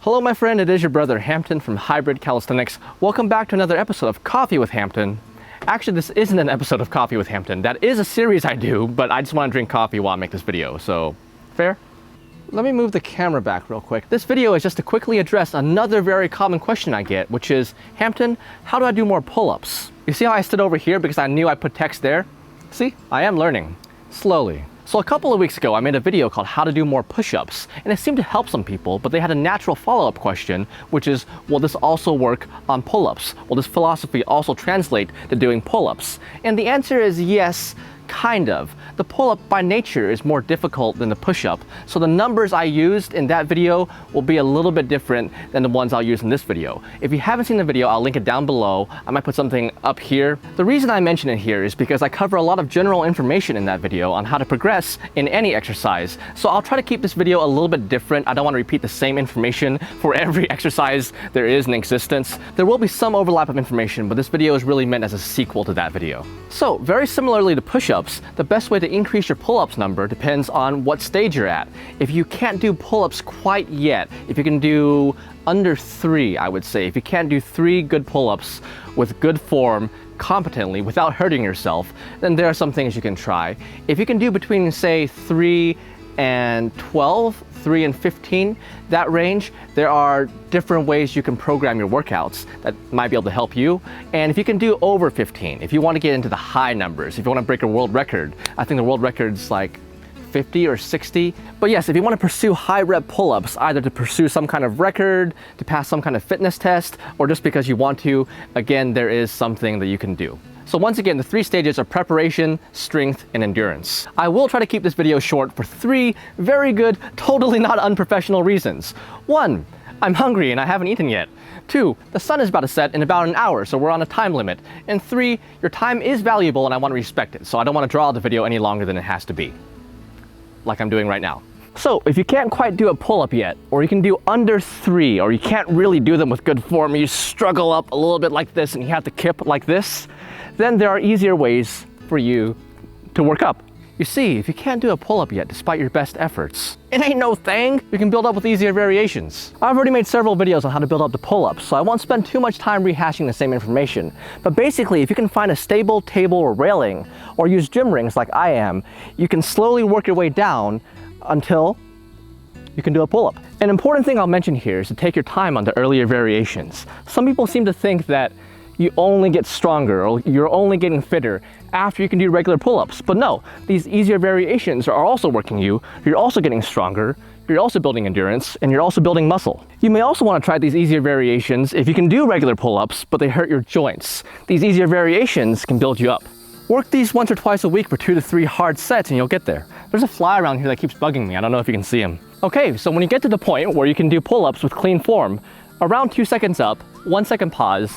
Hello my friend, it is your brother Hampton from Hybrid Calisthenics. Welcome back to another episode of Coffee with Hampton. Actually, this isn't an episode of Coffee with Hampton. That is a series I do, but I just want to drink coffee while I make this video, so fair? Let me move the camera back real quick. This video is just to quickly address another very common question I get, which is, Hampton, how do I do more pull-ups? You see how I stood over here because I knew I put text there? See, I am learning, slowly. So a couple of weeks ago, I made a video called How to Do More Push-Ups, and it seemed to help some people, but they had a natural follow-up question, which is, will this also work on pull-ups? Will this philosophy also translate to doing pull-ups? And the answer is yes, kind of. The pull-up by nature is more difficult than the push-up, so the numbers I used in that video will be a little bit different than the ones I'll use in this video. If you haven't seen the video, I'll link it down below. I might put something up here. The reason I mention it here is because I cover a lot of general information in that video on how to progress in any exercise. So I'll try to keep this video a little bit different. I don't want to repeat the same information for every exercise there is in existence. There will be some overlap of information, but this video is really meant as a sequel to that video. So very similarly to push-ups, the best way to increase your pull-ups number depends on what stage you're at. If you can't do pull-ups quite yet, if you can do under 3, I would say, if you can't do 3 good pull-ups with good form, competently, without hurting yourself, then there are some things you can try. If you can do between, say, 3 and 12, 3 and 15, that range, there are different ways you can program your workouts that might be able to help you. And if you can do over 15, if you want to get into the high numbers, if you want to break a world record, I think the world record's like 50 or 60. But yes, if you want to pursue high rep pull-ups, either to pursue some kind of record, to pass some kind of fitness test, or just because you want to, again, there is something that you can do. So once again, the 3 stages are preparation, strength, and endurance. I will try to keep this video short for 3 very good, totally not unprofessional reasons. 1, I'm hungry and I haven't eaten yet. 2, the sun is about to set in about an hour, so we're on a time limit. And 3, your time is valuable and I want to respect it, so I don't want to draw out the video any longer than it has to be, like I'm doing right now. So if you can't quite do a pull-up yet, or you can do under 3, or you can't really do them with good form, you struggle up a little bit like this and you have to kip like this, then there are easier ways for you to work up. You see, if you can't do a pull-up yet despite your best efforts, it ain't no thing. You can build up with easier variations. I've already made several videos on how to build up the pull-ups, so I won't spend too much time rehashing the same information. But basically, if you can find a stable table or railing, or use gym rings like I am, you can slowly work your way down until you can do a pull-up. An important thing I'll mention here is to take your time on the earlier variations. Some people seem to think that you only get stronger or you're only getting fitter after you can do regular pull-ups. But no, these easier variations are also working you. You're also getting stronger, you're also building endurance, and you're also building muscle. You may also want to try these easier variations if you can do regular pull-ups, but they hurt your joints. These easier variations can build you up. Work these once or twice a week for 2 to 3 hard sets and you'll get there. There's a fly around here that keeps bugging me. I don't know if you can see him. Okay, so when you get to the point where you can do pull-ups with clean form, around 2 seconds up, 1 second pause,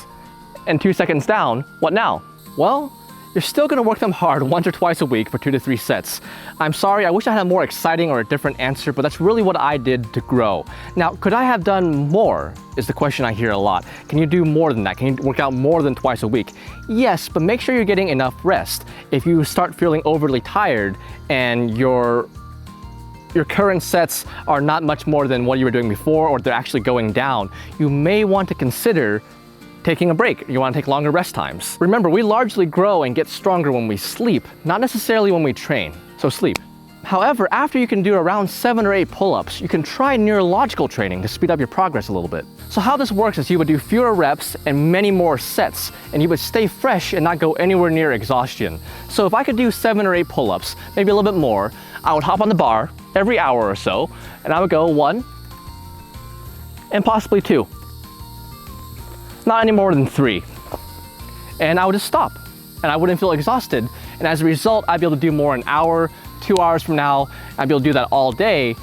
and 2 seconds down, what now? Well, you're still gonna work them hard once or twice a week for 2 to 3 sets. I'm sorry, I wish I had a more exciting or a different answer, but that's really what I did to grow. Now, could I have done more, is the question I hear a lot. Can you do more than that? Can you work out more than twice a week? Yes, but make sure you're getting enough rest. If you start feeling overly tired and your current sets are not much more than what you were doing before, or they're actually going down, you may want to consider taking a break. You want to take longer rest times. Remember, we largely grow and get stronger when we sleep, not necessarily when we train, so sleep. However, after you can do around 7 or 8 pull-ups, you can try neurological training to speed up your progress a little bit. So how this works is you would do fewer reps and many more sets, and you would stay fresh and not go anywhere near exhaustion. So if I could do 7 or 8 pull-ups, maybe a little bit more, I would hop on the bar every hour or so, and I would go 1 and possibly 2. Not any more than 3. And I would just stop and I wouldn't feel exhausted. And as a result, I'd be able to do more an hour, 2 hours from now. I'd be able to do that all day,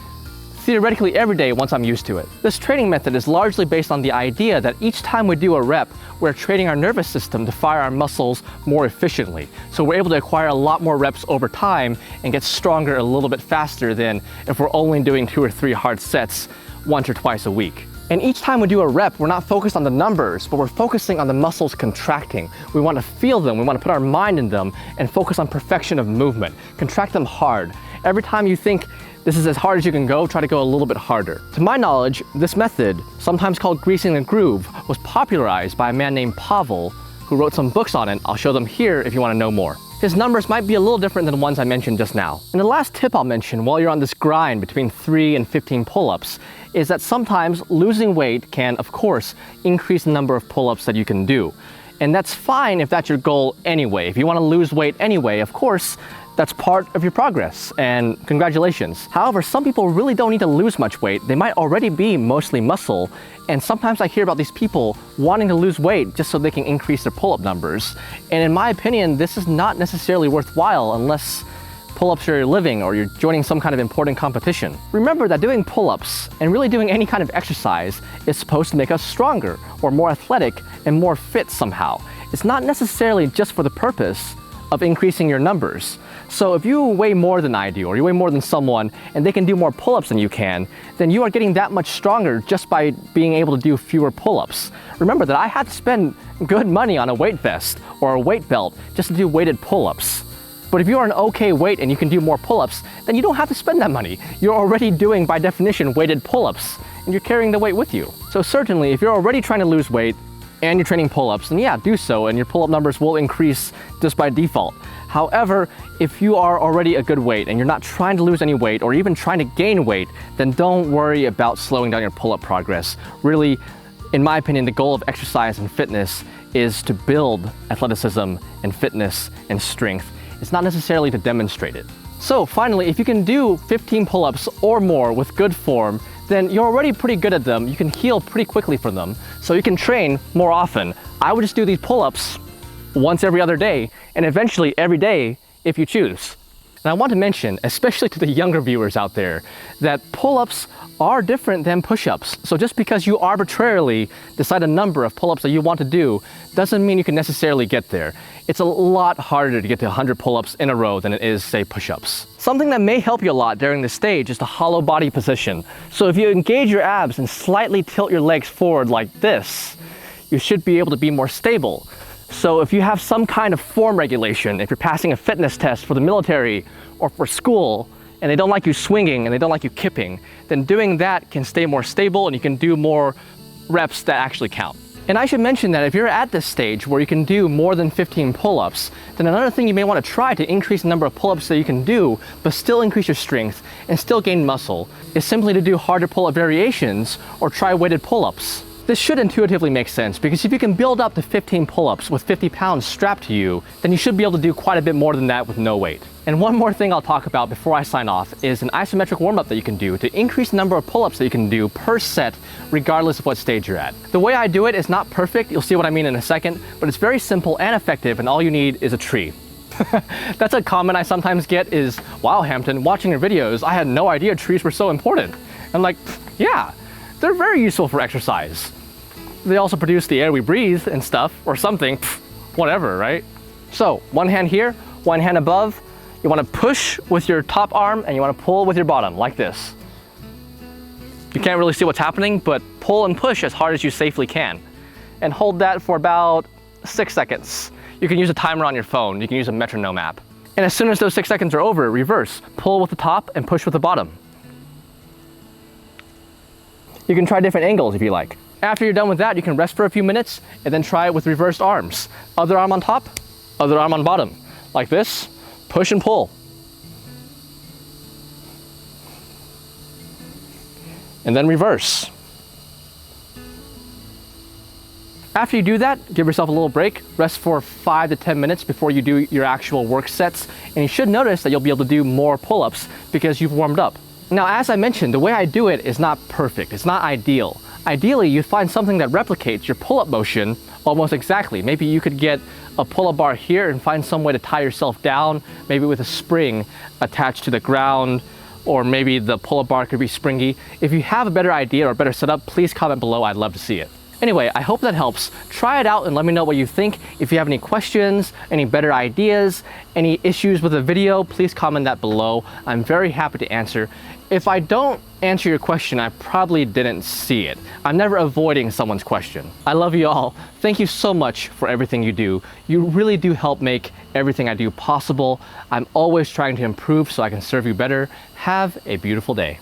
theoretically every day once I'm used to it. This training method is largely based on the idea that each time we do a rep, we're training our nervous system to fire our muscles more efficiently. So we're able to acquire a lot more reps over time and get stronger a little bit faster than if we're only doing 2 or 3 hard sets once or twice a week. And each time we do a rep, we're not focused on the numbers, but we're focusing on the muscles contracting. We want to feel them, we want to put our mind in them, and focus on perfection of movement. Contract them hard. Every time you think This is as hard as you can go, try to go a little bit harder. To my knowledge, this method, sometimes called greasing the groove, was popularized by a man named Pavel, who wrote some books on it. I'll show them here if you want to know more. His numbers might be a little different than the ones I mentioned just now. And the last tip I'll mention while you're on this grind between 3 and 15 pull-ups is that sometimes losing weight can, of course, increase the number of pull-ups that you can do. And that's fine if that's your goal anyway. If you want to lose weight anyway, of course, that's part of your progress, and congratulations. However, some people really don't need to lose much weight. They might already be mostly muscle, and sometimes I hear about these people wanting to lose weight just so they can increase their pull-up numbers. And in my opinion, this is not necessarily worthwhile unless pull-ups are your living or you're joining some kind of important competition. Remember that doing pull-ups and really doing any kind of exercise is supposed to make us stronger or more athletic and more fit somehow. It's not necessarily just for the purpose of increasing your numbers. So if you weigh more than I do, or you weigh more than someone, and they can do more pull-ups than you can, then you are getting that much stronger just by being able to do fewer pull-ups. Remember that I had to spend good money on a weight vest or a weight belt just to do weighted pull-ups. But if you are an okay weight and you can do more pull-ups, then you don't have to spend that money. You're already doing, by definition, weighted pull-ups, and you're carrying the weight with you. So certainly, if you're already trying to lose weight and you're training pull-ups, then yeah, do so, and your pull-up numbers will increase just by default. However, if you are already a good weight and you're not trying to lose any weight or even trying to gain weight, then don't worry about slowing down your pull-up progress. Really, in my opinion, the goal of exercise and fitness is to build athleticism and fitness and strength. It's not necessarily to demonstrate it. So finally, if you can do 15 pull-ups or more with good form, then you're already pretty good at them. You can heal pretty quickly from them, so you can train more often. I would just do these pull-ups once every other day, and eventually every day if you choose. And I want to mention, especially to the younger viewers out there, that pull-ups are different than push-ups. So just because you arbitrarily decide a number of pull-ups that you want to do doesn't mean you can necessarily get there. It's a lot harder to get to 100 pull-ups in a row than it is, say, push-ups. Something that may help you a lot during this stage is the hollow body position. So if you engage your abs and slightly tilt your legs forward like this, you should be able to be more stable. So if you have some kind of form regulation, if you're passing a fitness test for the military or for school, and they don't like you swinging and they don't like you kipping, then doing that can stay more stable and you can do more reps that actually count. And I should mention that if you're at this stage where you can do more than 15 pull-ups, then another thing you may want to try to increase the number of pull-ups that you can do, but still increase your strength and still gain muscle, is simply to do harder pull-up variations or try weighted pull-ups. This should intuitively make sense because if you can build up to 15 pull-ups with 50 pounds strapped to you, then you should be able to do quite a bit more than that with no weight. And one more thing I'll talk about before I sign off is an isometric warm-up that you can do to increase the number of pull-ups that you can do per set, regardless of what stage you're at. The way I do it is not perfect, you'll see what I mean in a second, but it's very simple and effective, and all you need is a tree. That's a comment I sometimes get is, wow, Hampton, watching your videos, I had no idea trees were so important. I'm like, yeah, they're very useful for exercise. They also produce the air we breathe and stuff, or something, whatever, right? So, one hand here, one hand above. You want to push with your top arm and you want to pull with your bottom, like this. You can't really see what's happening, but pull and push as hard as you safely can. And hold that for about 6 seconds. You can use a timer on your phone, you can use a metronome app. And as soon as those 6 seconds are over, reverse. Pull with the top and push with the bottom. You can try different angles if you like. After you're done with that, you can rest for a few minutes and then try it with reversed arms. Other arm on top, other arm on bottom. Like this, push and pull. And then reverse. After you do that, give yourself a little break. Rest for 5 to 10 minutes before you do your actual work sets. And you should notice that you'll be able to do more pull-ups because you've warmed up. Now, as I mentioned, the way I do it is not perfect. It's not ideal. Ideally, you'd find something that replicates your pull-up motion almost exactly. Maybe you could get a pull-up bar here and find some way to tie yourself down, maybe with a spring attached to the ground, or maybe the pull-up bar could be springy. If you have a better idea or a better setup, please comment below. I'd love to see it. Anyway, I hope that helps. Try it out and let me know what you think. If you have any questions, any better ideas, any issues with the video, please comment that below. I'm very happy to answer. If I don't answer your question, I probably didn't see it. I'm never avoiding someone's question. I love you all. Thank you so much for everything you do. You really do help make everything I do possible. I'm always trying to improve so I can serve you better. Have a beautiful day.